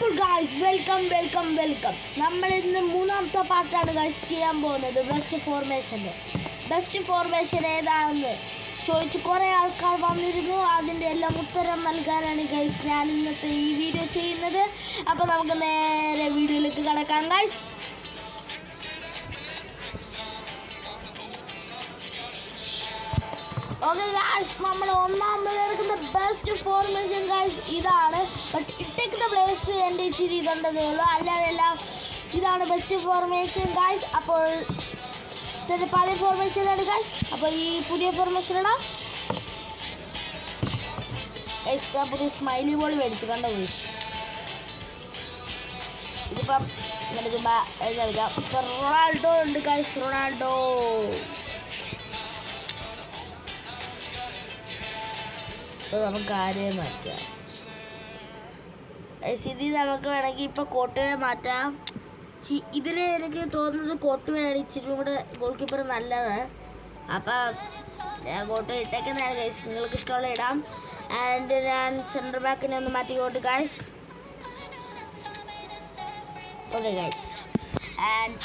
അപ്പോൾ guys welcome. നമ്മൾ ഇന്ന് മൂന്നാമത്തെ പാർട്ടാണ് ഗായ്സ് ചെയ്യാൻ പോകുന്നത്. ബെസ്റ്റ് ഫോർമേഷൻ ഏതാണെന്ന് ചോദിച്ച് കുറേ ആൾക്കാർ വന്നിരുന്നു. അതിൻ്റെ എല്ലാം ഉത്തരം നൽകാനാണ് ഗൈസ് ഞാൻ ഇന്നത്തെ ഈ വീഡിയോ ചെയ്യുന്നത്. അപ്പോൾ നമുക്ക് നേരെ വീഡിയോയിലേക്ക് കടക്കാം ഗൈസ്. ഓക്കെ ഗായ്സ്, നമ്മൾ ഒന്നാമത് എടുക്കുന്ന ബെസ്റ്റ് ഫോർമേഷൻ ഗായ്സ് ഇതാണ്. ബട്ട് ഇട്ടേക്കുന്ന പ്ലേസ് എൻ്റെ ഇച്ചിരി ഇതുണ്ടെന്നേ ഉള്ളൂ, അല്ലാതെ എല്ലാം ഇതാണ് ബെസ്റ്റ് ഫോർമേഷൻ ഗായ്സ്. അപ്പോൾ ഇതൊരു പഴയ ഫോർമേഷനാണ് ഗായ്സ്. അപ്പോൾ ഈ പുതിയ ഫോർമേഷൻ ഇടാം ഗായ്സ്. പുതിയ സ്മൈലി ബോൾ മേടിച്ചു കണ്ടോ ഗായ്സ്. ഇതിപ്പം എടുക്കാം. ഇപ്പം റൊണാൾഡോ ഉണ്ട് ഗായ്സ്. റൊണാൾഡോ നമുക്ക് ആരെയും മാറ്റാം. ഇത് നമുക്ക് വേണമെങ്കിൽ ഇപ്പോൾ കോട്ടുവയെ മാറ്റാം. ഇതിൽ എനിക്ക് തോന്നുന്നത് കോട്ടുവയാണ് ഇച്ചിരി കൂടെ ഗോൾ കീപ്പർ നല്ലത്. അപ്പം ഞാൻ കോട്ടുവ ഇട്ടേക്കുന്നതാണ് ഗൈസ്. നിങ്ങൾക്ക് ഇഷ്ടമുള്ള ഇടാം. ആൻഡ് ഞാൻ സെൻറ്റർ ബാക്കിനെ ഒന്ന് മാറ്റിക്കോട്ട് ഗൈസ്. Okay guys. ആൻഡ്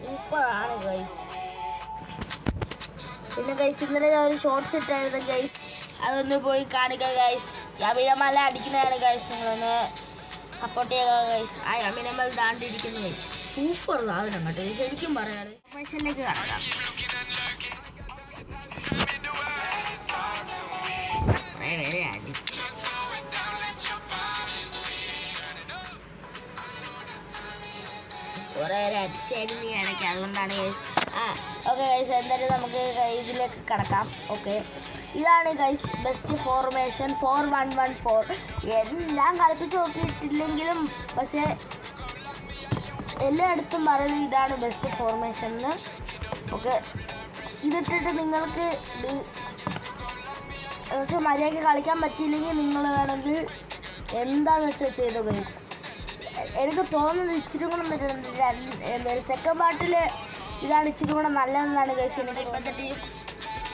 സൂപ്പറാണ് ഗൈസ്. പിന്നെ ഗൈസ് ഇന്നലെ ഞാൻ ഒരു ഷോർട്ട്സ് ഇട്ടായിരുന്നു ഗൈസ്, അതൊന്ന് പോയി കാണിക്കാം ഗൈസ്. യമിനമല അടിക്കുന്നതാണ് ഗൈസ്, നിങ്ങളൊന്ന് സപ്പോർട്ട് ചെയ്യുക ഗൈസ്. ആ യമിനമൽ താണ്ടിരിക്കുന്നു ഗൈസ്. സൂപ്പർ സാധനം കേട്ടോ, ശരിക്കും പറയാണ്. മെഷീനിലേക്ക് കടക്കാം. കുറേ പേര് അടിച്ചായിരുന്നു ഈ ഇടയ്ക്ക്, അതുകൊണ്ടാണ് ഗൈസ്. ഓക്കെ ഗൈസ്, എന്തായാലും നമുക്ക് ഇതിലേക്ക് കടക്കാം. ഓക്കെ, ഇതാണ് ഗൈസ് ബെസ്റ്റ് ഫോർമേഷൻ 4-1-1-4. എല്ലാം കളിപ്പിച്ച് നോക്കിയിട്ടില്ലെങ്കിലും പക്ഷേ എല്ലായിടത്തും പറയുന്നത് ഇതാണ് ബെസ്റ്റ് ഫോർമേഷൻ എന്ന്. ഓക്കെ, ഇതിട്ടിട്ട് നിങ്ങൾക്ക് മര്യാദയ്ക്ക് കളിക്കാൻ പറ്റിയില്ലെങ്കിൽ നിങ്ങൾ വേണമെങ്കിൽ എന്താണെന്ന് വെച്ചാൽ ചെയ്തോ ഗൈസ്. എനിക്ക് തോന്നുന്നത് ഇച്ചിരി കൂടെ എന്താ സെക്കൻഡ് പാർട്ടിൽ ഇതാണ് ഇച്ചിരി കൂടെ നല്ലതെന്നാണ് ഗൈസ് എനിക്ക്. ഇപ്പോഴത്തെ ടീം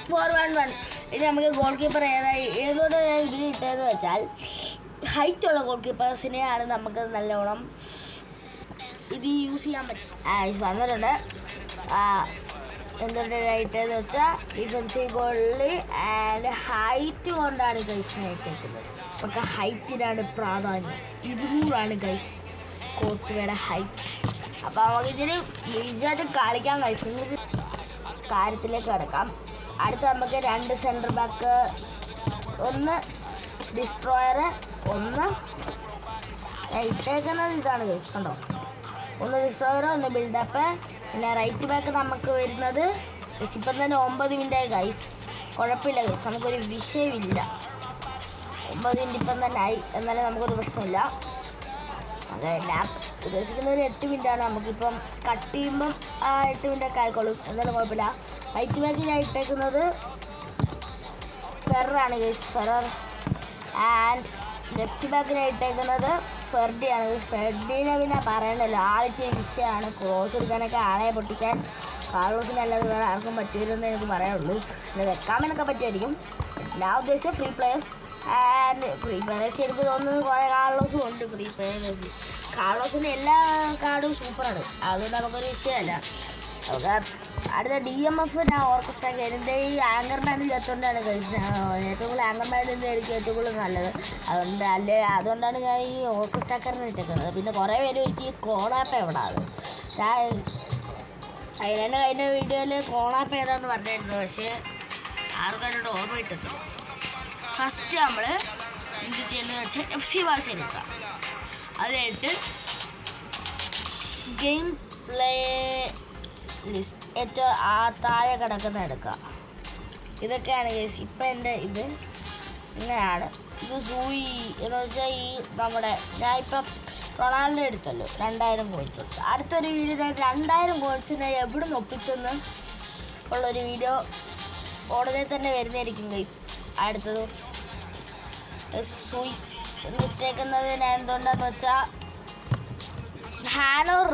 4-1-1. ഇനി നമുക്ക് ഗോൾ കീപ്പർ ഏതോടെ ഇതിൽ ഇട്ടതെന്ന് വെച്ചാൽ ഹൈറ്റുള്ള ഗോൾ കീപ്പേഴ്സിനെയാണ് നമുക്ക് നല്ലോണം ഇത് യൂസ് ചെയ്യാൻ പറ്റും. വന്നിട്ടുണ്ട്. എന്തുകൊണ്ടായിട്ടെന്ന് വെച്ചാൽ ഡിഫൻസീവ് ഗോളിൽ ആൻഡ് ഹൈറ്റ് കൊണ്ടാണ് ഗൈസിനെ ഇട്ടേക്കുന്നത്. പക്ഷേ ഹൈറ്റിനാണ് പ്രാധാന്യം. 200 ഗൈസ് കോട്ടുവയുടെ ഹൈറ്റ്. അപ്പോൾ നമുക്ക് ഇതിന് ഈസിയായിട്ട് കളിക്കാൻ കഴിയുന്നത് കാര്യത്തിലേക്ക് കിടക്കാം. അടുത്ത നമുക്ക് 2 സെൻറ്റർ ബാക്ക്, ഒന്ന് ഡിസ്ട്രോയർ, ഒന്ന് ഇട്ടേക്കുന്നത് ഇതാണ് ഗൈസ് കണ്ടോ. ഒന്ന് ഡിസ്ട്രോയർ, ഒന്ന് ബിൽഡപ്പ്. പിന്നെ റൈറ്റ് ബാക്ക് നമുക്ക് വരുന്നത് ഇപ്പം തന്നെ 9 മിനിറ്റായി ഗൈസ്. കുഴപ്പമില്ല ഗൈസ്, നമുക്കൊരു വിഷയമില്ല. 9 മിനിറ്റ് ഇപ്പം തന്നെ ആയി, എന്നാലും നമുക്കൊരു പ്രശ്നമില്ല. അതെ, ഞാൻ ഉദ്ദേശിക്കുന്ന ഒരു 8 മിനിറ്റാണ്. നമുക്കിപ്പം കട്ട് ചെയ്യുമ്പം 8 മിനിറ്റൊക്കെ ആയിക്കോളും, എന്തായാലും കുഴപ്പമില്ല. റൈറ്റ് ബാക്കിൽ ഞാൻ ഇട്ടേക്കുന്നത് ഫെറാണ് ഗൈസ്, ഫെറർ. ആൻഡ് ലെഫ്റ്റ് ബാക്കിനായി ഇട്ടേക്കുന്നത് ഫെർഡിയാണ് ഗൈസ്. ഫെർഡിനെ പിന്നെ പറയണല്ലോ, ആളിച്ചിരി വിഷയമാണ്. ക്രോസ് എടുക്കാനൊക്കെ ആളെ പൊട്ടിക്കാൻ കാർലോസിനല്ലാതെ വേറെ ആർക്കും പറ്റില്ലെന്ന് എനിക്ക് പറയാനുള്ളൂ. പിന്നെ വെക്കാമെന്നൊക്കെ പറ്റുമായിരിക്കും. ഞാൻ ഉദ്ദേശിച്ച free players. And free players എനിക്ക് തോന്നുന്നത് കുറേ കാർലോസും ഉണ്ട്. ഫ്രീ പ്ലെയേഴ്സ് കാർലോസിൻ്റെ എല്ലാ കാർഡും സൂപ്പറാണ്, അതുകൊണ്ട് നമുക്കൊരു വിഷയമല്ല. നമുക്ക് അടുത്ത DMF ഞാൻ ഓർക്കസ്ട്രാക്കി. എൻ്റെ ഈ ആങ്കർ ബാൻഡിൽ എത്തുകൊണ്ടാണ് കഴിച്ചത്. ഏറ്റവും കൂടുതൽ ആങ്കർ ബാൻഡിൻ്റെ എനിക്ക് ഏറ്റവും കൂടുതൽ നല്ലത്. അതുകൊണ്ടാണ് ഞാൻ ഈ ഓർക്കസ്ട്രാക്കറിന് ഇട്ടേക്കുന്നത്. പിന്നെ കുറേ പേര് വെച്ച് ഈ ക്രോണാപ്പ് എവിടെയാണ് ഞാൻ കഴിഞ്ഞ വീഡിയോയിൽ ക്രോണാപ്പ് ഏതാണെന്ന് പറഞ്ഞിരുന്നു, പക്ഷേ ആർക്കും എന്നോട് ഓർമ്മ കിട്ടുന്നു. ഫസ്റ്റ് നമ്മൾ എന്ത് ചെയ്യുന്നത് വെച്ചാൽ FC Barcelona എടുക്കുക. അത് കഴിഞ്ഞിട്ട് ഗെയിം പ്ലേ ലിസ്റ്റ് ഏറ്റവും താഴെ കിടക്കുന്ന എടുക്കുക. ഇതൊക്കെയാണ് ഗൈസ് ഇപ്പം എൻ്റെ ഇത് ഇങ്ങനെയാണ്. ഇത് സൂയി എന്ന് വെച്ചാൽ ഈ നമ്മുടെ ഞാൻ ഇപ്പം റൊണാൾഡോ എടുത്തല്ലോ 2000 കോയിൻസ് കൊടുത്തു. അടുത്തൊരു വീഡിയോ 2000 കോയിൻസിനെ എവിടെ നിന്ന് ഒപ്പിച്ചെന്ന് ഉള്ളൊരു വീഡിയോ ഉടനെ തന്നെ വരുന്നതായിരിക്കും ഗൈസ്. അടുത്തത് സൂയി എന്നിട്ടേക്കുന്നത് ഞാൻ എന്തുകൊണ്ടാന്ന് വെച്ചാൽ ഹാനോർ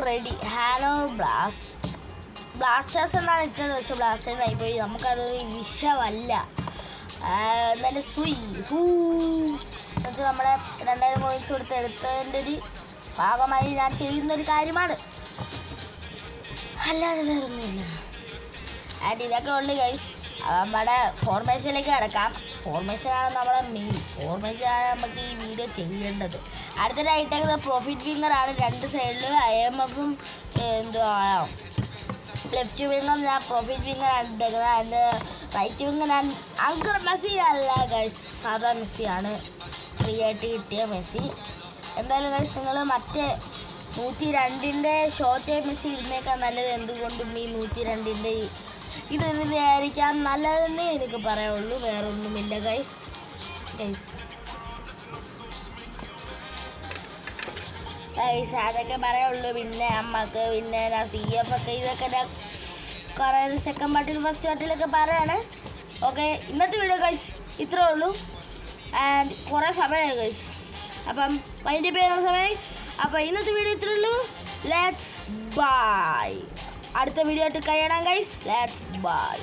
ബ്ലാസ്റ്റേഴ്സ് എന്നാണ് ഇട്ടത്. പക്ഷേ ബ്ലാസ്റ്റേഴ്സ് ആയിപ്പോയി, നമുക്കതൊരു വിഷയമല്ല. എന്നാലും എന്നുവെച്ചാൽ നമ്മളെ 2000 കോയിൻസ് കൊടുത്ത് എടുത്തതിൻ്റെ ഒരു ഭാഗമായി ഞാൻ ചെയ്യുന്നൊരു കാര്യമാണ്, അല്ലാതെ വേറൊന്നുമില്ല. ആൻഡ് ഇതൊക്കെ ഉണ്ട് ഗൈസ്. നമ്മുടെ ഫോർമേഷനിലേക്ക് കിടക്കാം. ഫോർമേഷനാണ് നമ്മുടെ മെയിൻ, ഫോർമേഷനാണ് നമുക്ക് ഈ വീഡിയോ ചെയ്യേണ്ടത്. അടുത്തതായിട്ടേക്കുന്നത് പ്രോഫിറ്റ് ഫിംഗറാണ്. 2 സൈഡിലും IMF-ഉം എന്തുവാ ലെഫ്റ്റ് വിങ്ങർ ഞാൻ പ്രോഫിറ്റ് വിങ്ങറാണ് ഇട്ടേക്കുന്നത്. അതിൻ്റെ റൈറ്റ് വിങ്ങർ ഞാൻ അങ്കർ മെസ്സി അല്ല ഗൈസ്, സാധാ മെസ്സിയാണ്, ഫ്രീ ആയിട്ട് കിട്ടിയ മെസ്സി. എന്തായാലും ഗൈസ് നിങ്ങൾ മറ്റേ 102-ൻ്റെ ഷോർട്ട് മെസ്സി ഇടുന്നേക്കാൾ നല്ലത്, എന്തുകൊണ്ടും ഈ 102-ൻ്റെ ഇതായിരിക്കാം നല്ലതെന്നേ എനിക്ക് പറയുള്ളൂ, വേറെ ഒന്നുമില്ല ഗൈസ്. അതൊക്കെ പറയുള്ളൂ. പിന്നെ അമ്മക്ക് പിന്നെ CF ഒക്കെ ഇതൊക്കെ കുറേ സെക്കൻഡ് പാർട്ടിൽ ഫസ്റ്റ് പാർട്ടിലൊക്കെ പറയാണ്. ഓക്കെ, ഇന്നത്തെ വീഡിയോ ഗൈസ് ഇത്രേ ഉള്ളൂ. ആൻഡ് കുറേ സമയമായി ഗൈസ്, അപ്പം അതിൻ്റെ പേരുള്ള സമയം. അപ്പോൾ ഇന്നത്തെ വീഡിയോ ഇത്രേ ഉള്ളൂ. Let's by. അടുത്ത വീഡിയോ ആയിട്ട് കഴിയണം ഗൈസ്. Let's by.